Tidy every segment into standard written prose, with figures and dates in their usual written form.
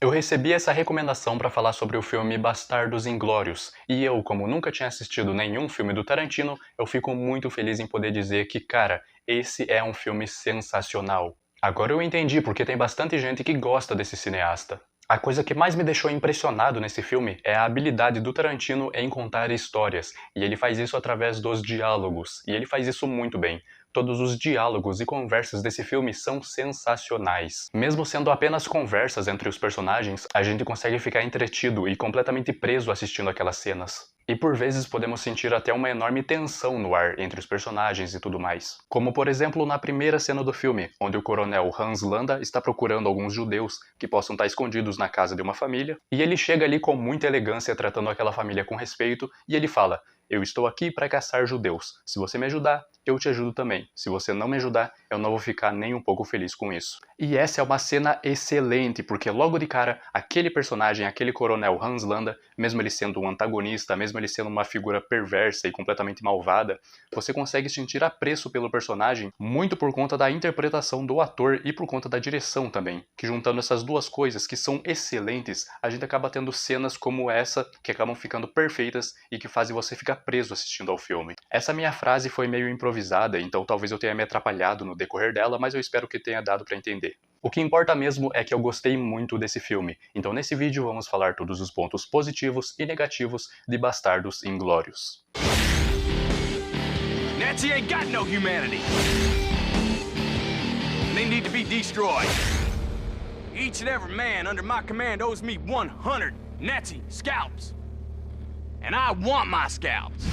Eu recebi essa recomendação para falar sobre o filme Bastardos Inglórios, e eu, como nunca tinha assistido nenhum filme do Tarantino, eu fico muito feliz em poder dizer que, cara, esse é um filme sensacional. Agora eu entendi porque tem bastante gente que gosta desse cineasta. A coisa que mais me deixou impressionado nesse filme é a habilidade do Tarantino em contar histórias, e ele faz isso através dos diálogos, e ele faz isso muito bem. Todos os diálogos e conversas desse filme são sensacionais. Mesmo sendo apenas conversas entre os personagens, a gente consegue ficar entretido e completamente preso assistindo aquelas cenas. E por vezes podemos sentir até uma enorme tensão no ar entre os personagens e tudo mais. Como por exemplo na primeira cena do filme, onde o coronel Hans Landa está procurando alguns judeus que possam estar escondidos na casa de uma família, e ele chega ali com muita elegância tratando aquela família com respeito, e ele fala: "Eu estou aqui para caçar judeus. Se você me ajudar, eu te ajudo também. Se você não me ajudar, eu não vou ficar nem um pouco feliz com isso." E essa é uma cena excelente, porque logo de cara, aquele personagem, aquele coronel Hans Landa, mesmo ele sendo um antagonista, mesmo ele sendo uma figura perversa e completamente malvada, você consegue sentir apreço pelo personagem muito por conta da interpretação do ator e por conta da direção também. Que juntando essas duas coisas que são excelentes, a gente acaba tendo cenas como essa que acabam ficando perfeitas e que fazem você ficar preso assistindo ao filme. Essa minha frase foi meio improvisada, então talvez eu tenha me atrapalhado no decorrer dela, mas eu espero que tenha dado para entender. O que importa mesmo é que eu gostei muito desse filme, então nesse vídeo vamos falar todos os pontos positivos e negativos de Bastardos Inglórios. Nazi ain't got no humanity. They need to be destroyed. Each and every man under my command owes me 100 Nazi scalps. And I want my scalps.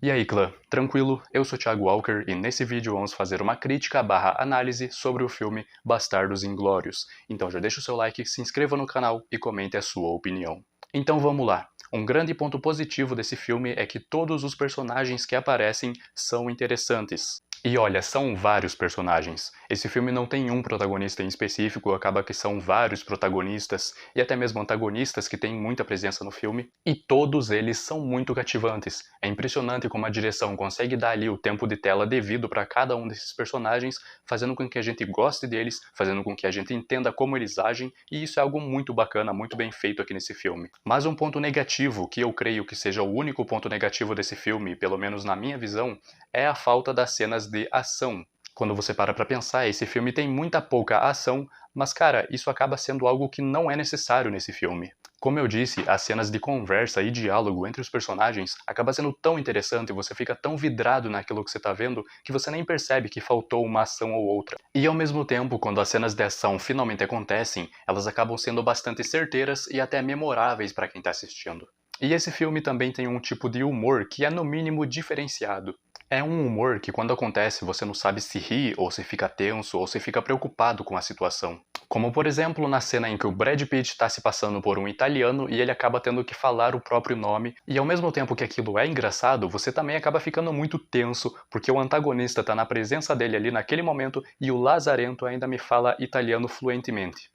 E aí clã, tranquilo? Eu sou Thiago Walker e nesse vídeo vamos fazer uma crítica / análise sobre o filme Bastardos Inglórios. Então já deixa o seu like, se inscreva no canal e comente a sua opinião. Então vamos lá. Um grande ponto positivo desse filme é que todos os personagens que aparecem são interessantes. E olha, são vários personagens. Esse filme não tem um protagonista em específico, acaba que são vários protagonistas e até mesmo antagonistas que têm muita presença no filme, e todos eles são muito cativantes. É impressionante como a direção consegue dar ali o tempo de tela devido para cada um desses personagens, fazendo com que a gente goste deles, fazendo com que a gente entenda como eles agem, e isso é algo muito bacana, muito bem feito aqui nesse filme. Mas um ponto negativo, que eu creio que seja o único ponto negativo desse filme, pelo menos na minha visão, é a falta das cenas de ação. Quando você para pra pensar, esse filme tem muita pouca ação, mas cara, isso acaba sendo algo que não é necessário nesse filme. Como eu disse, as cenas de conversa e diálogo entre os personagens acaba sendo tão interessante, você fica tão vidrado naquilo que você tá vendo, que você nem percebe que faltou uma ação ou outra. E ao mesmo tempo, quando as cenas de ação finalmente acontecem, elas acabam sendo bastante certeiras e até memoráveis para quem tá assistindo. E esse filme também tem um tipo de humor que é no mínimo diferenciado. É um humor que quando acontece você não sabe se ri, ou se fica tenso, ou se fica preocupado com a situação. Como por exemplo na cena em que o Brad Pitt está se passando por um italiano e ele acaba tendo que falar o próprio nome, e ao mesmo tempo que aquilo é engraçado, você também acaba ficando muito tenso, porque o antagonista está na presença dele ali naquele momento e o lazarento ainda me fala italiano fluentemente.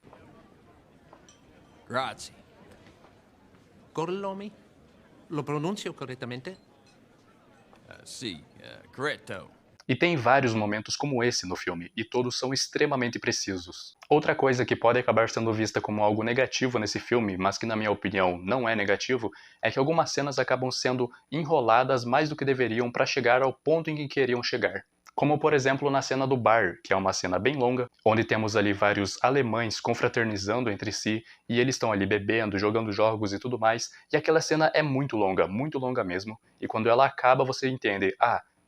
Grazie. Corlomi? Lo pronuncio correttamente? Sì, corretto. E tem vários momentos como esse no filme, e todos são extremamente precisos. Outra coisa que pode acabar sendo vista como algo negativo nesse filme, mas que na minha opinião não é negativo, é que algumas cenas acabam sendo enroladas mais do que deveriam para chegar ao ponto em que queriam chegar. Como por exemplo na cena do bar, que é uma cena bem longa, onde temos ali vários alemães confraternizando entre si, e eles estão ali bebendo, jogando jogos e tudo mais, e aquela cena é muito longa mesmo, e quando ela acaba você entende,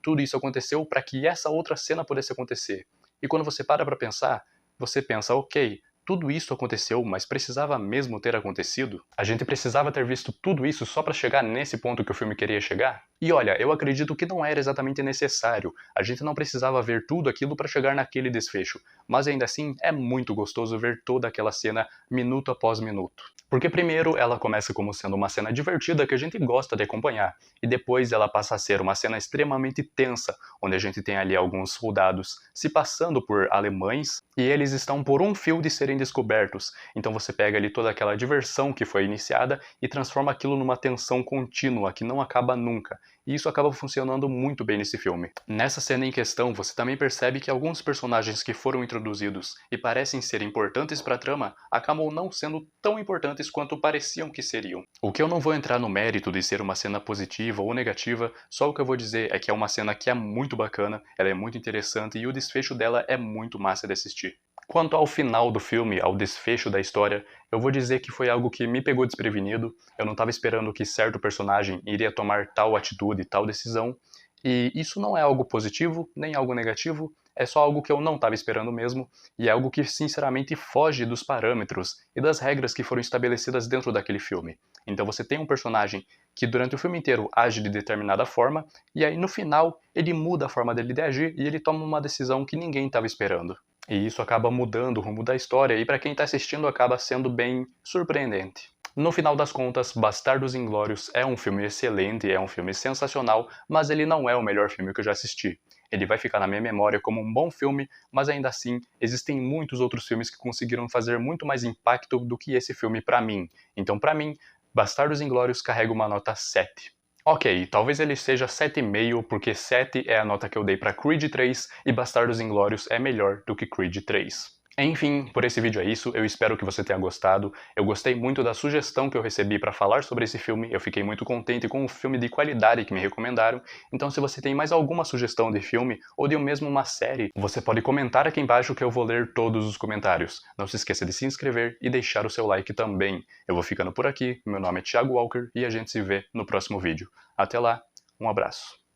tudo isso aconteceu para que essa outra cena pudesse acontecer. E quando você para pensar, você pensa, ok, tudo isso aconteceu, mas precisava mesmo ter acontecido? A gente precisava ter visto tudo isso só para chegar nesse ponto que o filme queria chegar? E olha, eu acredito que não era exatamente necessário. A gente não precisava ver tudo aquilo para chegar naquele desfecho. Mas ainda assim, é muito gostoso ver toda aquela cena minuto após minuto. Porque primeiro ela começa como sendo uma cena divertida que a gente gosta de acompanhar, e depois ela passa a ser uma cena extremamente tensa, onde a gente tem ali alguns soldados se passando por alemães, e eles estão por um fio de serem descobertos. Então você pega ali toda aquela diversão que foi iniciada e transforma aquilo numa tensão contínua que não acaba nunca. e isso acaba funcionando muito bem nesse filme. Nessa cena em questão, você também percebe que alguns personagens que foram introduzidos e parecem ser importantes para a trama, acabam não sendo tão importantes quanto pareciam que seriam. O que eu não vou entrar no mérito de ser uma cena positiva ou negativa, só o que eu vou dizer é que é uma cena que é muito bacana, ela é muito interessante e o desfecho dela é muito massa de assistir. Quanto ao final do filme, ao desfecho da história, eu vou dizer que foi algo que me pegou desprevenido, eu não estava esperando que certo personagem iria tomar tal atitude, tal decisão, e isso não é algo positivo, nem algo negativo, é só algo que eu não estava esperando mesmo, e é algo que sinceramente foge dos parâmetros e das regras que foram estabelecidas dentro daquele filme. Então você tem um personagem que durante o filme inteiro age de determinada forma, e aí no final ele muda a forma dele de agir e ele toma uma decisão que ninguém estava esperando. E isso acaba mudando o rumo da história e para quem está assistindo acaba sendo bem surpreendente. No final das contas, Bastardos Inglórios é um filme excelente, é um filme sensacional, mas ele não é o melhor filme que eu já assisti. Ele vai ficar na minha memória como um bom filme, mas ainda assim, existem muitos outros filmes que conseguiram fazer muito mais impacto do que esse filme para mim. Então, para mim, Bastardos Inglórios carrega uma nota 7. Ok, talvez ele seja 7,5, porque 7 é a nota que eu dei para Creed 3 e Bastardos Inglórios é melhor do que Creed 3. Enfim, por esse vídeo é isso, eu espero que você tenha gostado. Eu gostei muito da sugestão que eu recebi para falar sobre esse filme, eu fiquei muito contente com o filme de qualidade que me recomendaram. Então se você tem mais alguma sugestão de filme, ou de mesmo uma série, você pode comentar aqui embaixo que eu vou ler todos os comentários. Não se esqueça de se inscrever e deixar o seu like também. Eu vou ficando por aqui, meu nome é Thiago Walker e a gente se vê no próximo vídeo. Até lá, um abraço.